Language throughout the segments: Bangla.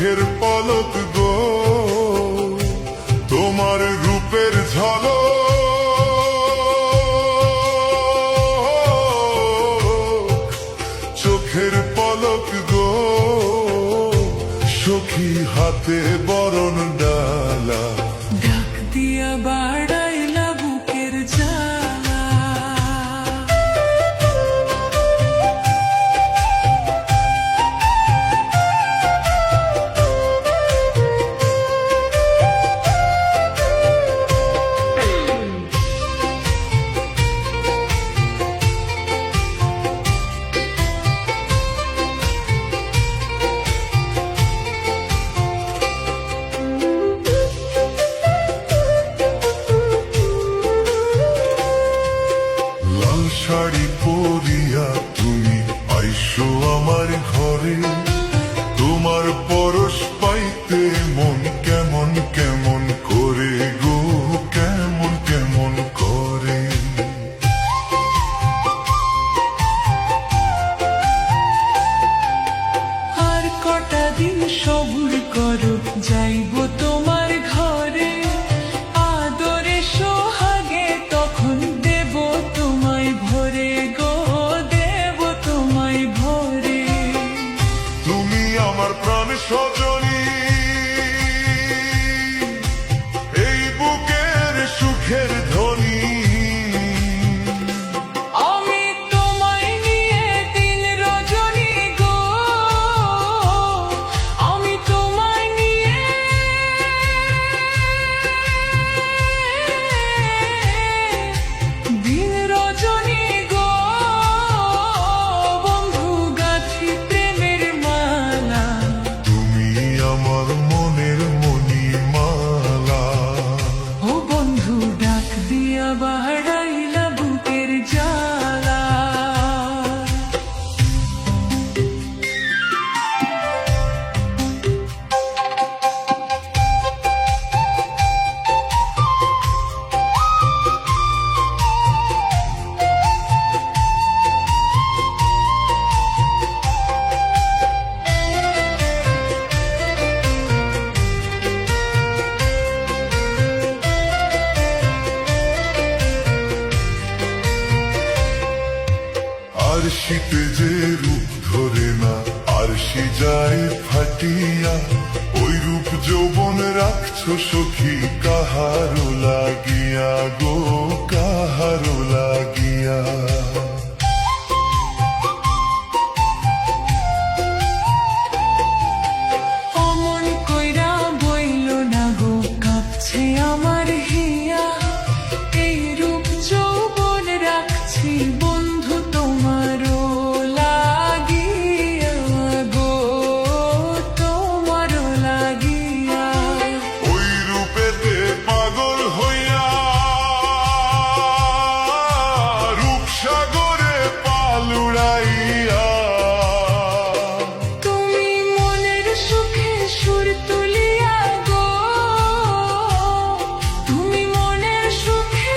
চোখের পলক গো, তোমার রূপের ঝলক, চোখের পলক গো, সখী হাতে বরণ ডালা, ডাক দিয়া বাড়াইলা বুকের জ্বালা। শাড়ি পরিয়া তুমি আইসো আমার ঘরে, তোমার পরশ পাইতে মন কেমন কেমন করে গো, কেমন কেমন করে। আর কটা দিন সবুর করো, যাইব তোমার ঘরে, আদরে সোহাগে তখন দেব তোমায় ভরে গো, দেব তোমায় ভরে। তুমি আমার প্রাণ সজনী, এই বুকের সুখের ধ্বনি, আমি তোমায় নিয়ে দিন রজনী গো, আমি তোমায় নিয়ে দিন রজনী গো, বন্ধু গাছি প্রেমের মালা, তুমি আমার মনের মণিমালা। ও বন্ধু ডাক দিয়া বাড়াইলা বুকের জ্বালা। আর শীতে যে রূপ ধরে না, আর সে যায় ফাটিয়া, ওই রূপ যৌবন রাখছো সখী কাহারো লাগিয়া গো, কাহারো লাগিয়া। অমন কইরা বইল না গো, কাঁপছে আমার হিয়া, এই রূপ যৌবন রাখছি বন্ধু তোমারও লাগিয়া গো, তোমারও লাগিয়া। ওই রূপেতে পাগল হইয়া রূপসাগরে পাল উড়াইয়া, তুমি মনের সুখে সুর তুলিয়া গো, তুমি মনের সুখে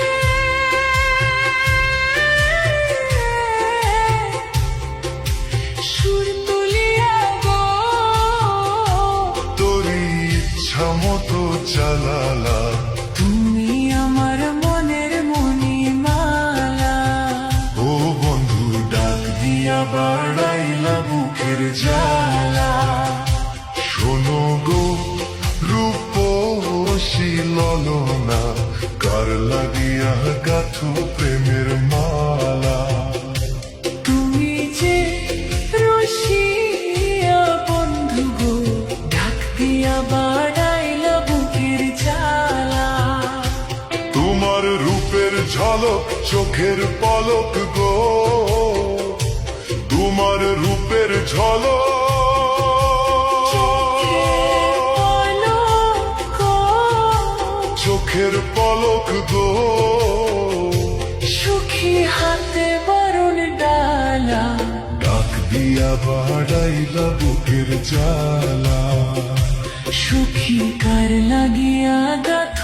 সুর তুলিয়া গো, তোরই ইচ্ছা মতো চালালা, তুমি আমার মনের মণিমালা। ও বন্ধু ডাক দিয়া বাড়াইলা বুকের জ্বালা। শোনো গো রূপসী ললনা, কার লাগিয়া গাথু প্রেমের মালা। তুমি যে রসিয়া বন্ধু গো, ডাক দিয়া বাড়াইলা বুকের জ্বালা। তোমার রূপের ঝলক চোখের পলক গো, তোমার রূপের ঝলক, চোখের পলক গো, সুখী হাতে বরণ ডালা, ডাক দিয়া বাড়াইলা বুকের জ্বালা। সুখী কার লাগিয়া গাথ